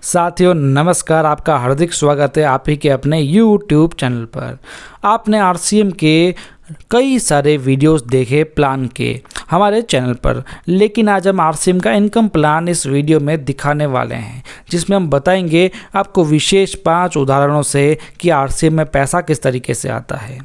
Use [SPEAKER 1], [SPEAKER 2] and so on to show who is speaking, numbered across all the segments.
[SPEAKER 1] साथियों नमस्कार, आपका हार्दिक स्वागत है आप ही के अपने YouTube चैनल पर। आपने RCM के कई सारे वीडियोस देखे प्लान के हमारे चैनल पर, लेकिन आज हम RCM का इनकम प्लान इस वीडियो में दिखाने वाले हैं, जिसमें हम बताएंगे आपको विशेष 5 उदाहरणों से कि RCM में पैसा किस तरीके से आता है,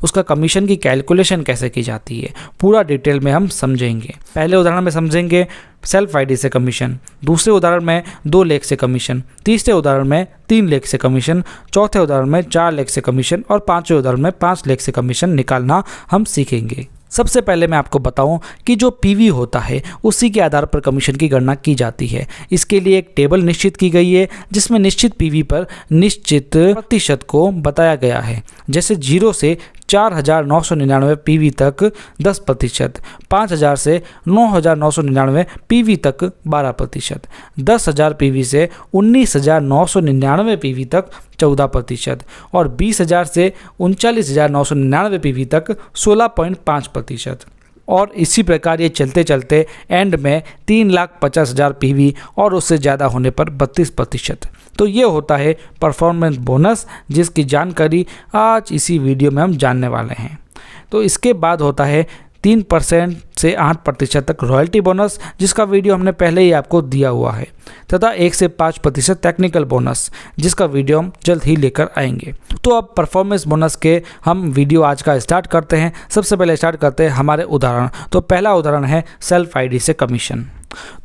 [SPEAKER 1] उसका कमीशन की कैलकुलेशन कैसे की जाती है, पूरा डिटेल में हम समझेंगे। पहले उदाहरण में समझेंगे सेल्फ आईडी से कमीशन, दूसरे उदाहरण में 2 लाख से कमीशन, तीसरे उदाहरण में 3 लाख से कमीशन, चौथे उदाहरण में 4 लाख से कमीशन और पांचवें उदाहरण में 5 लाख से कमीशन निकालना हम सीखेंगे। सबसे पहले मैं आपको बताऊं कि जो पीवी होता है उसी के आधार पर कमीशन की गणना की जाती है। इसके लिए एक टेबल निश्चित की गई है जिसमें निश्चित पीवी पर निश्चित प्रतिशत को बताया गया है। जैसे 0 से 4,999 पीवी तक 10%, 5,000 से 9,999 पीवी तक 12%, 10,000 पीवी से 19,999 पीवी तक 14% और 20,000 से 39,999 पीवी तक 16.5%। और इसी प्रकार ये चलते चलते एंड में 3,50,000 पीवी और उससे ज़्यादा होने पर 32%। तो ये होता है परफॉर्मेंस बोनस, जिसकी जानकारी आज इसी वीडियो में हम जानने वाले हैं। तो इसके बाद होता है 3% से 8% तक रॉयल्टी बोनस, जिसका वीडियो हमने पहले ही आपको दिया हुआ है, तथा 1 से 5% टेक्निकल बोनस, जिसका वीडियो हम जल्द ही लेकर आएंगे। तो अब परफॉर्मेंस बोनस के हम वीडियो आज का स्टार्ट करते हैं। सबसे पहले स्टार्ट करते हैं हमारे उदाहरण। तो पहला उदाहरण है सेल्फ आईडी से कमीशन।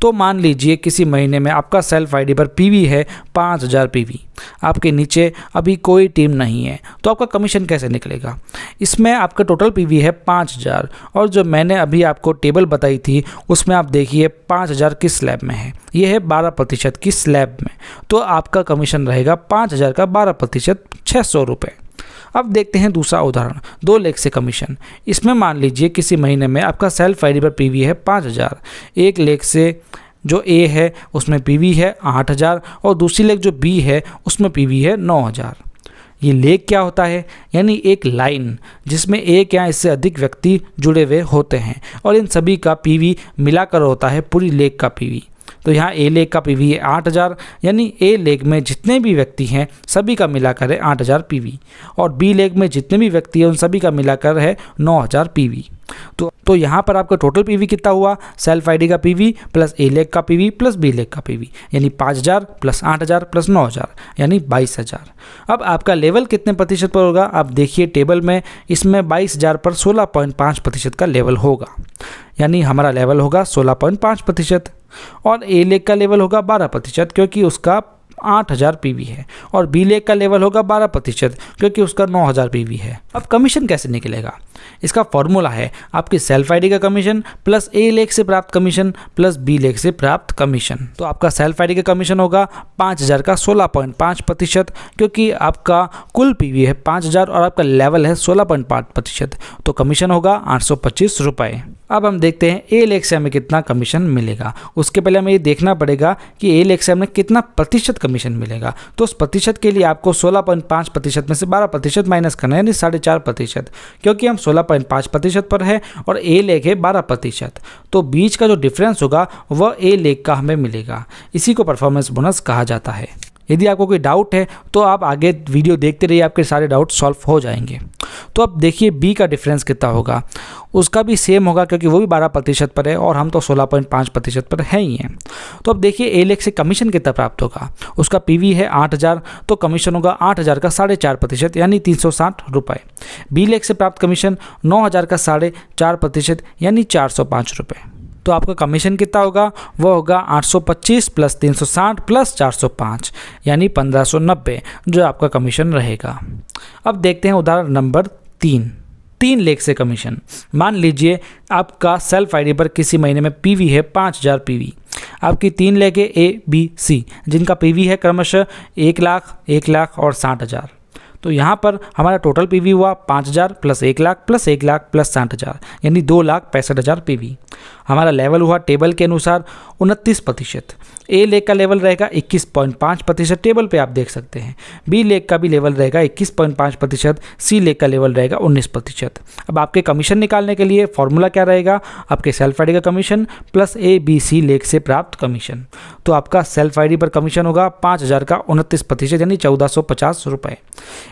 [SPEAKER 1] तो मान लीजिए किसी महीने में आपका सेल्फ आईडी पर पीवी है 5,000 पीवी, आपके नीचे अभी कोई टीम नहीं है, तो आपका कमीशन कैसे निकलेगा? इसमें आपका टोटल पीवी है 5,000 और जो मैंने अभी आपको टेबल बताई थी उसमें आप देखिए 5,000 किस स्लैब में है, ये है 12% की स्लैब में। तो आपका कमीशन रहेगा 5,000 का 12%, 600 रुपये। अब देखते हैं दूसरा उदाहरण, 2 लाख से कमीशन। इसमें मान लीजिए किसी महीने में आपका सेल्फ आईडी पर पीवी है 5,000, 1 लाख से जो ए है उसमें पीवी है 8,000 और दूसरी लेख जो बी है उसमें पीवी है 9,000। ये लेख क्या होता है? यानी एक लाइन जिसमें एक या इससे अधिक व्यक्ति जुड़े हुए होते हैं और इन सभी का पीवी मिलाकर होता है पूरी लेख का पीवी। तो यहाँ ए लेख का पीवी है 8,000, यानी ए लेख में जितने भी व्यक्ति हैं सभी का मिलाकर है 8,000 पीवी और बी लेख में जितने भी व्यक्ति हैं उन सभी का मिलाकर है 9,000 पीवी। तो यहाँ पर आपका टोटल पीवी कितना हुआ? सेल्फ आईडी का पीवी प्लस ए लेख का पीवी प्लस बी लेख का पीवी, यानी 5,000 प्लस 8,000 प्लस 9,000, यानी 22,000। अब आपका लेवल कितने प्रतिशत पर होगा? आप देखिए टेबल में, इसमें 22,000 पर 16.5% का लेवल होगा, यानी हमारा लेवल होगा 16.5%। और ए लेख का लेवल होगा 12% क्योंकि उसका 8,000 पीवी है और बी लेख का लेवल होगा 12% क्योंकि उसका 9,000 पीवी है। अब कमीशन कैसे निकलेगा? इसका फॉर्मूला है आपकी सेल्फ आईडी का कमीशन प्लस ए लेख से प्राप्त कमीशन प्लस बी लेख से प्राप्त कमीशन। तो आपका सेल्फ आईडी का कमीशन होगा 5,000 का 16.5% क्योंकि आपका कुल पीवी है 5,000 और आपका लेवल है 16.5%, तो कमीशन होगा 825 रुपये। अब हम देखते हैं ए लेख से हमें कितना कमीशन मिलेगा। उसके पहले हमें ये देखना पड़ेगा कि ए लेख से हमें कितना प्रतिशत कमीशन मिलेगा। तो उस प्रतिशत के लिए आपको 16.5% में से 12% माइनस करना है, यानी 4.5%, क्योंकि हम 16.5% पर है और ए लेख है 12%। तो बीच का जो डिफरेंस होगा वह ए लेख का हमें मिलेगा। इसी को परफॉर्मेंस बोनस कहा जाता है। यदि आपको कोई डाउट है तो आप आगे वीडियो देखते रहिए, आपके सारे डाउट सॉल्व हो जाएंगे। तो अब देखिए बी का डिफरेंस कितना होगा। उसका भी सेम होगा क्योंकि वो भी 12% पर है और हम तो 16.5% पर है ही हैं। तो अब देखिए ए लेख से कमीशन कितना प्राप्त होगा। उसका पीवी है 8,000, तो कमीशन होगा 8,000 का 4.5%, यानी 360 रुपये। बी लेख से प्राप्त कमीशन 9,000 का 4.5%, यानी 405 रुपये। तो आपका कमीशन कितना होगा? वो होगा 825 प्लस 360 प्लस 405, यानी 1,590 जो आपका कमीशन रहेगा। अब देखते हैं उदाहरण नंबर 3 लाख से कमीशन। मान लीजिए आपका सेल्फ आईडी पर किसी महीने में पीवी है 5,000 पीवी। आपकी 3 लाख है ए बी सी, जिनका पीवी है क्रमशः 1 लाख, 1 लाख और 60,000। तो यहाँ पर हमारा टोटल पीवी हुआ 5,000 plus 1 lakh plus 1 lakh plus 60,000, यानी 2,65,000 पीवी। हमारा लेवल हुआ टेबल के अनुसार 29%। ए लेग का लेवल रहेगा 21.5%, टेबल पे आप देख सकते हैं। बी लेग का भी लेवल रहेगा 21.5%, सी लेग का लेवल रहेगा 19%। अब आपके कमीशन निकालने के लिए फॉर्मूला क्या रहेगा, आपके सेल्फ आईडी का commission plus A B C leg से प्राप्त कमीशन। तो आपका सेल्फ आईडी पर कमीशन होगा 5000 का 29% यानी 1450 रुपये।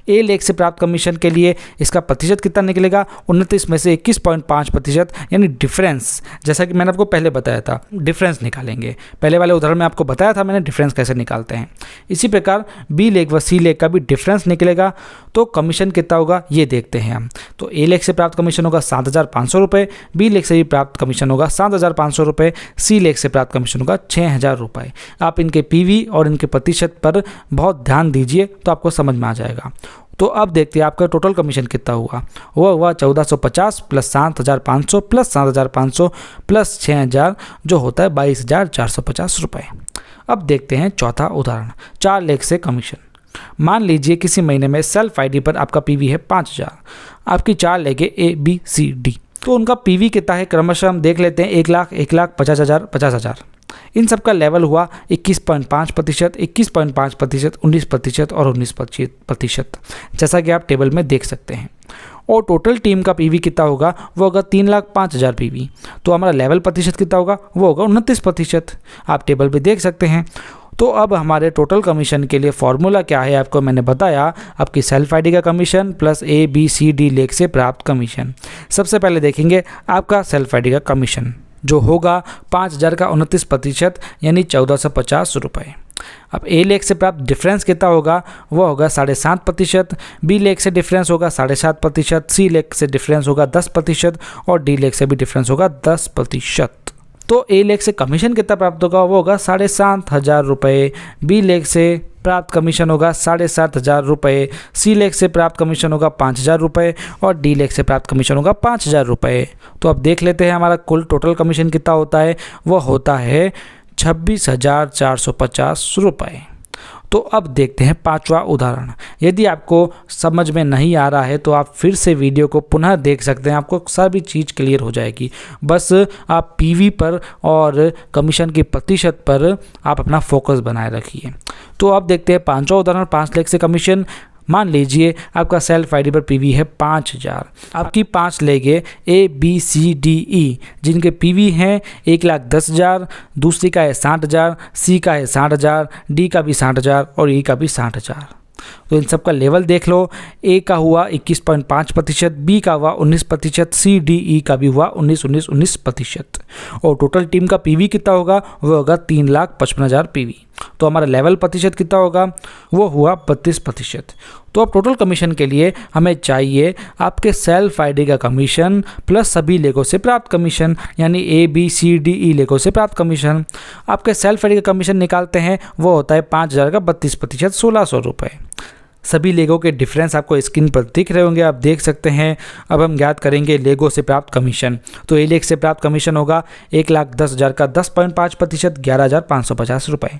[SPEAKER 1] ए लेग से प्राप्त कमीशन के लिए इसका प्रतिशत कितना निकलेगा, 29 में से 21.5% यानी डिफरेंस, जैसा कि मैंने आपको पहले बताया था डिफरेंस निकालेंगे। पहले वाले उदाहरण में आपको बताया था मैंने डिफरेंस कैसे निकालते हैं। इसी प्रकार बी लेग व सी लेग का भी डिफरेंस निकलेगा। तो कमीशन कितना होगा ये देखते हैं हम। तो ए लेग से प्राप्त कमीशन होगा 7500 रुपये, बी लेग से भी प्राप्त कमीशन होगा 7500 रुपये, सी लेग से प्राप्त कमीशन होगा 6000 रुपये। आप इनके पीवी और इनके प्रतिशत पर बहुत ध्यान दीजिए तो आपको समझ में आ जाएगा। तो अब देखते हैं आपका टोटल कमीशन कितना हुआ। वो हुआ 1450 प्लस 7500 प्लस 7500 प्लस 6000 जो होता है 22450 रुपये। अब देखते हैं चौथा उदाहरण, 4 लेग से कमीशन। मान लीजिए किसी महीने में सेल्फ आईडी पर आपका पीवी है 5000, आपकी 4 लेगे ए बी सी डी। तो उनका पीवी कितना है क्रमशः हम देख लेते हैं, 1 लाख, 1 लाख, 50,000, 50,000। इन सब का लेवल हुआ 21.5%, 21.5%, 19% और 19%, जैसा कि आप टेबल में देख सकते हैं। और टोटल टीम का पीवी कितना होगा, वो होगा 3,05,000 पीवी। तो हमारा लेवल प्रतिशत कितना होगा, वो होगा 29%। आप टेबल पे देख सकते हैं। तो अब हमारे टोटल कमीशन के लिए फॉर्मूला क्या है आपको मैंने बताया, आपकी सेल्फ आईडी का commission plus A B C D leg से प्राप्त कमीशन। सबसे पहले देखेंगे आपका सेल्फ आईडी का कमीशन जो होगा 5000 का 29% यानी 1450 रुपये। अब ए लेग से प्राप्त डिफरेंस कितना होगा, वो होगा 7.5%, बी लेग से डिफरेंस होगा 7.5%, सी लेग से डिफरेंस होगा 10% और डी लेग से भी डिफरेंस होगा 10%। तो ए लेग से कमीशन कितना प्राप्त होगा, वो होगा 7500 रुपये, बी लेग से प्राप्त कमीशन होगा 7500 रुपये, सी लेग से प्राप्त कमीशन होगा 5000 रुपये और डी लेग से प्राप्त कमीशन होगा 5000 रुपये। तो अब देख लेते हैं हमारा कुल टोटल कमीशन कितना होता है, वो होता है 26,450 रुपये। तो अब देखते हैं पांचवा उदाहरण। यदि आपको समझ में नहीं आ रहा है तो आप फिर से वीडियो को पुनः देख सकते हैं, आपको सभी चीज़ क्लियर हो जाएगी। बस आप पीवी पर और कमीशन की प्रतिशत पर आप अपना फोकस बनाए रखिए। तो अब देखते हैं पांचवा उदाहरण, 5 लेग से कमीशन। मान लीजिए आपका सेल्फ आईडी पर पीवी है 5000, आपकी 5 लेगे ए बी सी डी ई जिनके पीवी हैं 1,10,000, दूसरी का है 60,000, सी का है 60,000, डी का भी 60,000 और ई का भी 60,000। तो इन सब का लेवल देख लो, ए का हुआ 21.5%, बी का हुआ 19%, सी डी ई का भी हुआ 19% और टोटल टीम का पीवी कितना होगा, वो होगा 3,55,000 पीवी। तो हमारा लेवल प्रतिशत कितना होगा, वो हुआ 32%। तो अब टोटल कमीशन के लिए हमें चाहिए आपके सेल्फ आईडी का कमीशन प्लस सभी लेगों से प्राप्त कमीशन यानी ए बी सी डी ई लेगों से प्राप्त कमीशन। आपके सेल्फ आईडी का कमीशन निकालते हैं, वो होता है 5000 का 32%, 1600 रुपये। सभी लेगों के डिफरेंस आपको स्क्रीन पर दिख रहे होंगे, आप देख सकते हैं। अब हम ज्ञात करेंगे लेगों से प्राप्त कमीशन। तो ए लेग से प्राप्त कमीशन होगा 1,10,000 का 10.5%, 11,550 रुपये।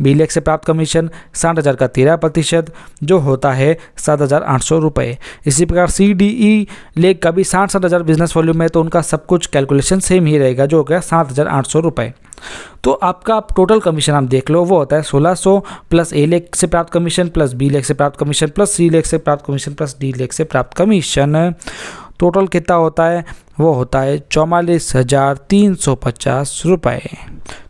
[SPEAKER 1] बी लेग से प्राप्त कमीशन 60,000 का 13% जो होता है 7,800 रुपये। इसी प्रकार सी डी ई लेग का भी 60,000 बिजनेस वॉल्यूम है तो उनका सब कुछ कैलकुलेशन सेम ही रहेगा जो हो गया 7,800 रुपये। तो आपका टोटल कमीशन आप देख लो, वो होता है 1600 प्लस ए लेग से प्राप्त कमीशन प्लस बी लेग से प्राप्त कमीशन प्लस सी लेग से प्राप्त कमीशन प्लस डी लेग से प्राप्त कमीशन। टोटल कितना होता है, वो होता है 44,350 रुपये।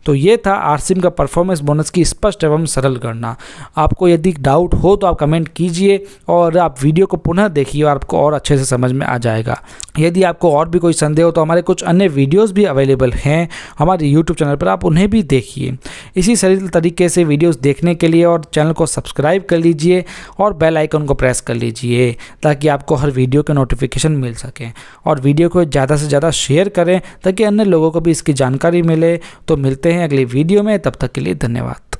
[SPEAKER 1] तो ये था आरसीएम का परफॉर्मेंस बोनस की स्पष्ट एवं सरल गणना। आपको यदि डाउट हो तो आप कमेंट कीजिए और आप वीडियो को पुनः देखिए और आपको और अच्छे से समझ में आ जाएगा। यदि आपको और भी कोई संदेह हो तो हमारे कुछ अन्य वीडियोस भी अवेलेबल हैं हमारे यूट्यूब चैनल पर, आप उन्हें भी देखिए। इसी सरल तरीके से वीडियोस देखने के लिए और चैनल को सब्सक्राइब कर लीजिए और बेल आइकन को प्रेस कर लीजिए ताकि आपको हर वीडियो के नोटिफिकेशन मिल सके। और वीडियो को ज़्यादा से ज़्यादा शेयर करें ताकि अन्य लोगों को भी इसकी जानकारी मिले। तो मिलते हैं अगली वीडियो में, तब तक के लिए धन्यवाद।